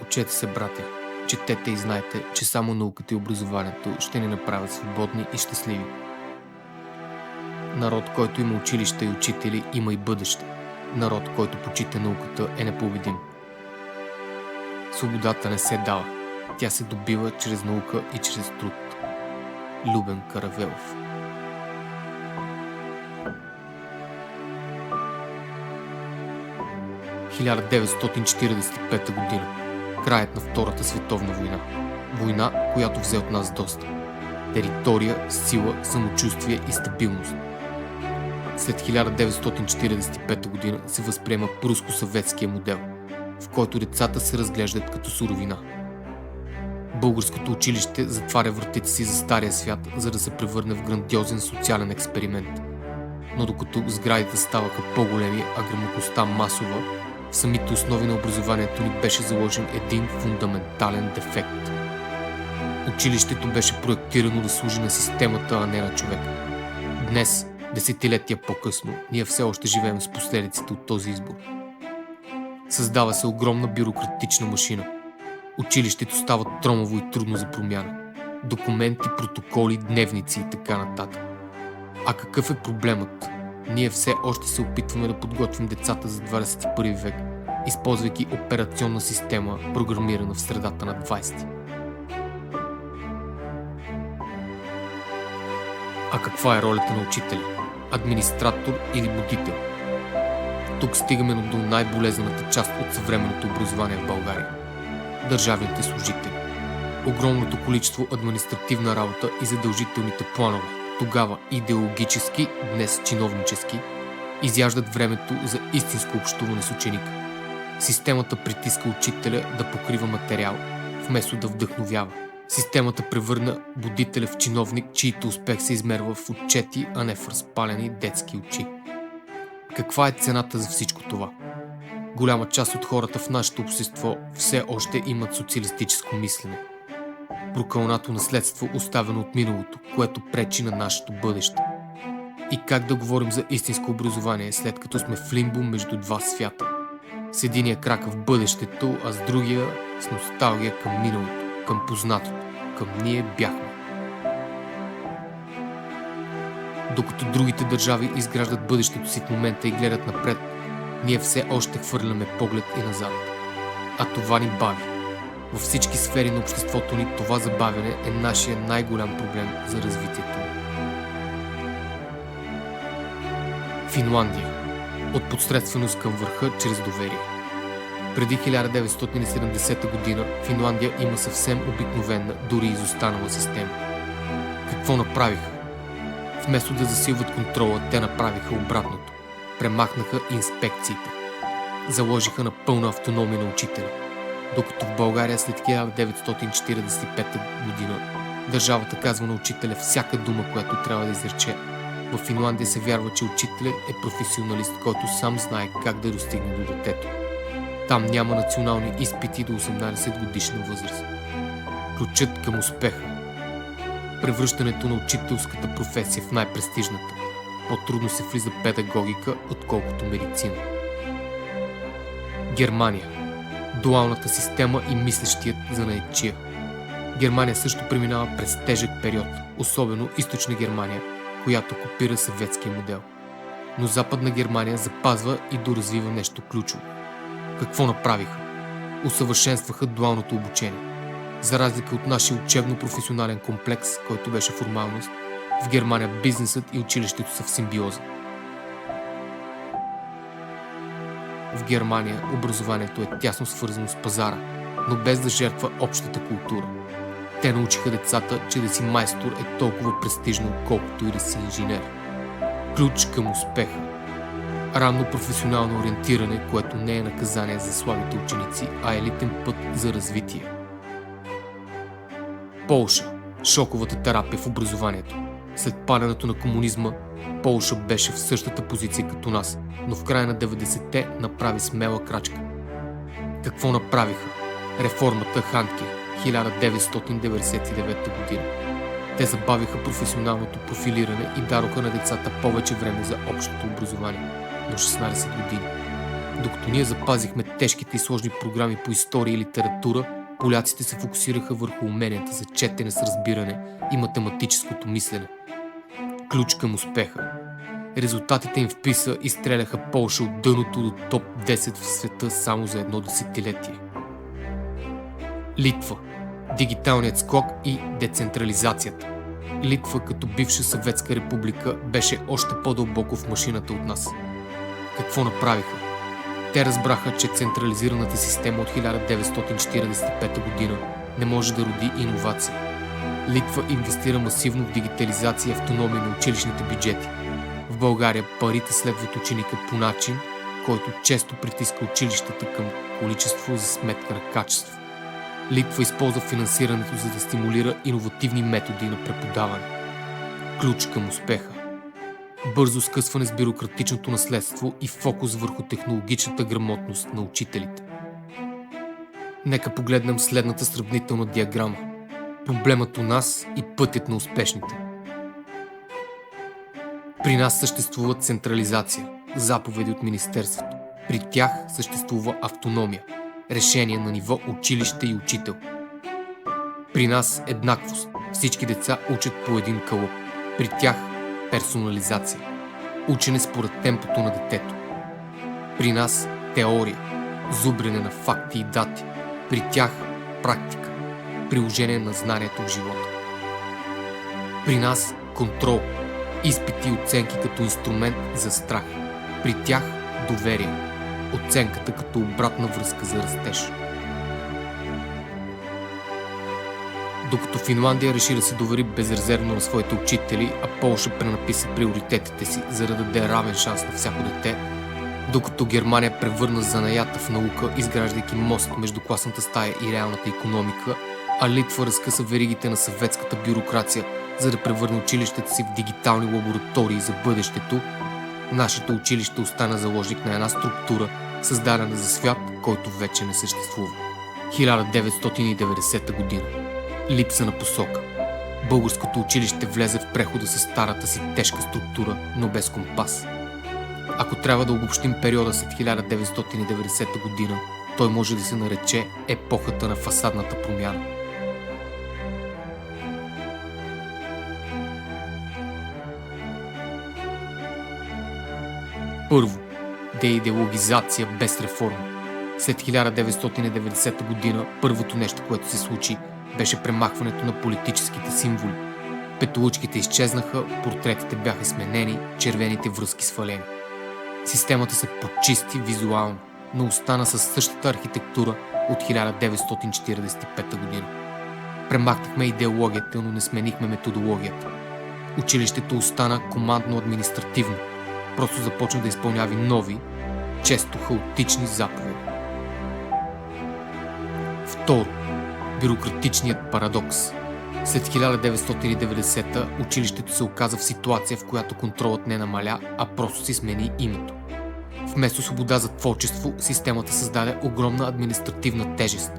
Учете се, братя. Четете и знайте, че само науката и образованието ще ни направят свободни и щастливи. Народ, който има училища и учители, има и бъдеще. Народ, който почита науката, е непобедим. Свободата не се дава. Тя се добива чрез наука и чрез труд. Любен Каравелов. – 1945 година. Краят на Втората световна война. Война, която взе от нас доста. Територия, сила, самочувствие и стабилност. След 1945 година се възприема пруско-съветския модел, в който децата се разглеждат като суровина. Българското училище затваря вратите си за стария свят, за да се превърне в грандиозен социален експеримент. Но докато сградите ставаха по-големи, а грамотността масова, в самите основи на образованието ни беше заложен един фундаментален дефект. Училището беше проектирано да служи на системата, а не на човека. Днес, десетилетия по-късно, ние все още живеем с последиците от този избор. Създава се огромна бюрократична машина. Училището става тромаво и трудно за промяна. Документи, протоколи, дневници и така нататък. А какъв е проблемът? Ние все още се опитваме да подготвим децата за 21 век, използвайки операционна система, програмирана в средата на 20. А каква е ролята на учителя? Администратор или будител? Тук стигаме до най-болезнената част от съвременното образование в България – държавните служители. Огромното количество административна работа и задължителните планове, тогава идеологически, днес чиновнически, изяждат времето за истинско общуване с ученика. Системата притиска учителя да покрива материал, вместо да вдъхновява. Системата превърна будителя в чиновник, чийто успех се измерва в отчети, а не в разпалени детски очи. Каква е цената за всичко това? Голяма част от хората в нашето общество все още имат социалистическо мислене. Прокълнато наследство, оставено от миналото, което пречи на нашето бъдеще. И как да говорим за истинско образование, след като сме в лимбо между два свята? С единия крак в бъдещето, а с другия с носталгия към миналото, към познатото, към ние бяхме. Докато другите държави изграждат бъдещето си в момента и гледат напред, ние все още хвърляме поглед и назад. А това ни бави. Във всички сфери на обществото ни това забавяне е нашия най-голям проблем за развитието ни. Финландия. От подсредственост към върха чрез доверие. Преди 1970 година Финландия има съвсем обикновена, дори изостанала система. Какво направиха? Вместо да засилват контрола, те направиха обратното. Премахнаха инспекциите. Заложиха на пълна автономия на учителя. Докато в България след 1945 година държавата казва на учителя всяка дума, която трябва да изрече, в Финландия се вярва, че учителят е професионалист, който сам знае как да достигне до детето. Там няма национални изпити до 18 годишна възраст. Ключът към успеха. Превръщането на учителската професия в най-престижната. По-трудно се влиза педагогика, отколкото медицина. Германия. Дуалната система и мислещият занаятчия. Германия също преминава през тежък период, особено източна Германия, която копира съветския модел. Но Западна Германия запазва и доразвива нещо ключово. Какво направиха? Усъвършенстваха дуалното обучение. За разлика от нашия учебно-професионален комплекс, който беше формалност, в Германия бизнесът и училището са в симбиоза. В Германия образованието е тясно свързано с пазара, но без да жертва общата култура. Те научиха децата, че да си майстор е толкова престижно, колкото и да си инженер. Ключ към успеха. Ранно професионално ориентиране, което не е наказание за слабите ученици, а елитен път за развитие. Полша. Шоковата терапия в образованието. След падането на комунизма, Полша беше в същата позиция като нас, но в края на 90-те направи смела крачка. Какво направиха? Реформата Ханке, 1999 година. Те забавиха професионалното профилиране и дадоха на децата повече време за общото образование до 16 години. Докато ние запазихме тежките и сложни програми по история и литература, поляците се фокусираха върху уменията за четене с разбиране и математическото мислене. Ключ към успеха. Резултатите им в ПИСА изстреляха Полша от дъното до топ 10 в света само за едно десетилетие. Литва. Дигиталният скок и децентрализацията. Литва като бивша съветска република беше още по-дълбоко в машината от нас. Какво направиха? Те разбраха, че централизираната система от 1945 година не може да роди иновации. Литва инвестира масивно в дигитализация и автономия на училищните бюджети. В България парите следват ученика по начин, който често притиска училищата към количество за сметка на качество. Литва използва финансирането, за да стимулира иновативни методи на преподаване. Ключ към успеха. Бързо скъсване с бюрократичното наследство и фокус върху технологичната грамотност на учителите. Нека погледнем следната сравнителна диаграма. Проблемът у нас и пътят на успешните. При нас съществува централизация, заповеди от Министерството. При тях съществува автономия, решение на ниво училище и учител. При нас еднаквост, всички деца учат по един кълъп. При тях персонализация, учене според темпото на детето. При нас теория, зубрене на факти и дати. При тях практика, приложение на знанието в живота. При нас контрол, изпити и оценки като инструмент за страх. При тях доверие, оценката като обратна връзка за растеж. Докато Финландия реши да се довери безрезервно на своите учители, а Полша пренаписа приоритетите си, за да даде равен шанс на всяко дете, докато Германия превърна занаята в наука, изграждайки мост между класната стая и реалната икономика, а Литва разкъса веригите на съветската бюрокрация, за да превърне училищата си в дигитални лаборатории за бъдещето, нашето училище остана заложник на една структура, създадена за свят, който вече не съществува. 1990 година. Липса на посока. Българското училище влезе в прехода с старата си тежка структура, но без компас. Ако трябва да обобщим периода след 1990 година, той може да се нарече епохата на фасадната промяна. Първо, деидеологизация без реформа. След 1990 година първото нещо, което се случи, беше премахването на политическите символи. Петолъчките изчезнаха, портретите бяха сменени, червените връзки свалени. Системата се почисти визуално, но остана със същата архитектура от 1945 година. Премахнахме идеологията, но не сменихме методологията. Училището остана командно-административно, просто започна да изпълнява нови, често хаотични заповеди. Второ, бюрократичният парадокс. След 1990-та училището се оказа в ситуация, в която контролът не намаля, а просто си смени името. Вместо свобода за творчество, системата създаде огромна административна тежест.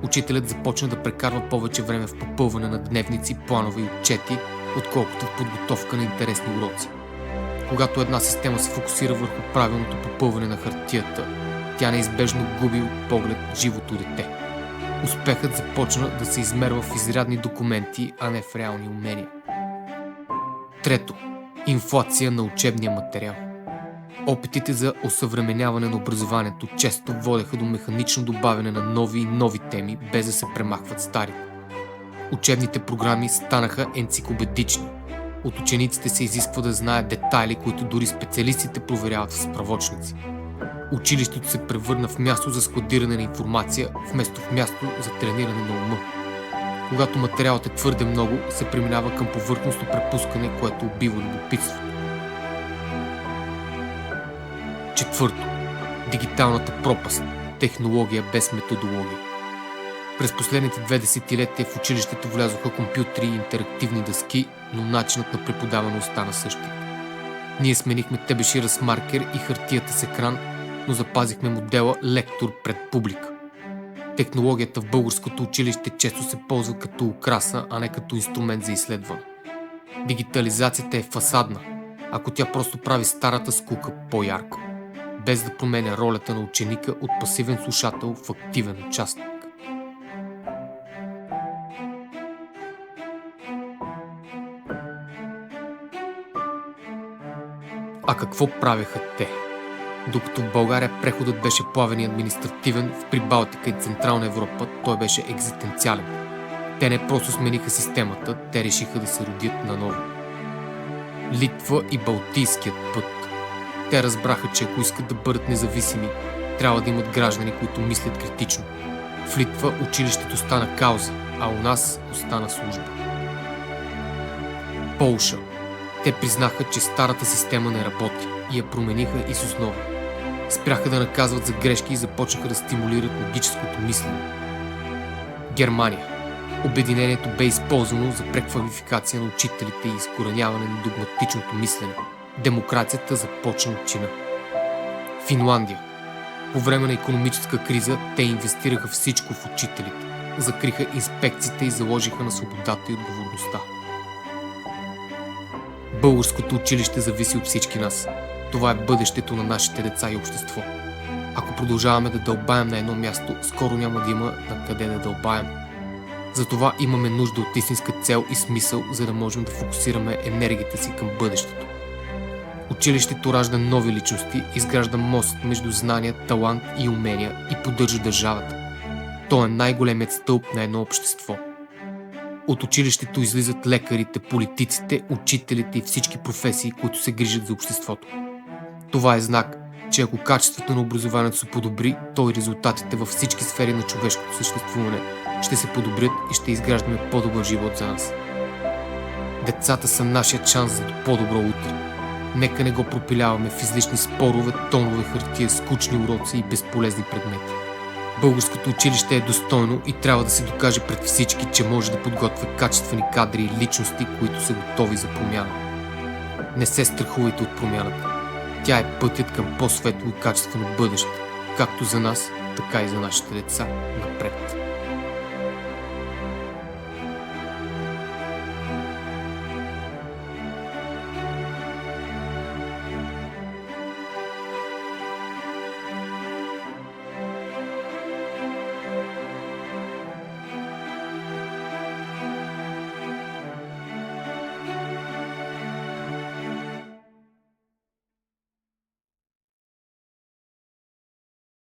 Учителят започна да прекарва повече време в попълване на дневници, планове и отчети, отколкото в подготовка на интересни уроци. Когато една система се фокусира върху правилното попълване на хартията, тя неизбежно губи от поглед живото дете. Успехът започна да се измерва в изрядни документи, а не в реални умения. Трето, инфлация на учебния материал. Опитите за осъвременяване на образованието често водеха до механично добавяне на нови и нови теми, без да се премахват старите. Учебните програми станаха енциклопедични. От учениците се изисква да знаят детайли, които дори специалистите проверяват в справочници. Училището се превърна в място за складиране на информация, вместо в място за трениране на ума. Когато материалът е твърде много, се преминава към повърхностно препускане, което убива любопитството. Четвърто. Дигиталната пропаст. Технология без методология. През последните 2 десетилетия в училището влязоха компютри и интерактивни дъски, но начинът на преподаване остана същия. Ние сменихме тебешира с маркер и хартията с екран, но запазихме модела лектор пред публика. Технологията в българското училище често се ползва като украса, а не като инструмент за изследване. Дигитализацията е фасадна, ако тя просто прави старата скука по-ярка. без да променя ролята на ученика от пасивен слушател в активен участник. А какво правеха те? Докато в България преходът беше плавен и административен, в Прибалтика и Централна Европа той беше екзистенциален. Те не просто смениха системата, те решиха да се родят наново. Литва и Балтийският път. Те разбраха, че ако искат да бъдат независими, трябва да имат граждани, които мислят критично. В Литва училището стана кауза, а у нас остана служба. Полша. Те признаха, че старата система не работи и я промениха из основа. Спряха да наказват за грешки и започнаха да стимулират логическото мислене. Германия. Обединението бе използвано за преквалификация на учителите и изкореняване на догматичното мислене. Демокрацията започна от чина. Финландия. По време на икономическа криза те инвестираха всичко в учителите, закриха инспекциите и заложиха на свободата и отговорността. Българското училище зависи от всички нас. Това е бъдещето на нашите деца и общество. Ако продължаваме да дълбаем на едно място, скоро няма да има на къде да дълбаем. Затова имаме нужда от истинска цел и смисъл, за да можем да фокусираме енергията си към бъдещето. Училището ражда нови личности, изгражда мост между знания, талант и умения и поддържа държавата. То е най-големият стълб на едно общество. От училището излизат лекарите, политиците, учителите и всички професии, които се грижат за обществото. Това е знак, че ако качеството на образованието се подобри, то и резултатите във всички сфери на човешкото съществуване ще се подобрят и ще изграждаме по-добър живот за нас. Децата са нашият шанс за по-добро утре. Нека не го пропиляваме в излишни спорове, тонове хартия, скучни уроци и безполезни предмети. Българското училище е достойно и трябва да се докаже пред всички, че може да подготвя качествени кадри и личности, които са готови за промяна. Не се страхувайте от промяната. Тя е пътят към по-светло и качествено бъдеще, както за нас, така и за нашите деца напред.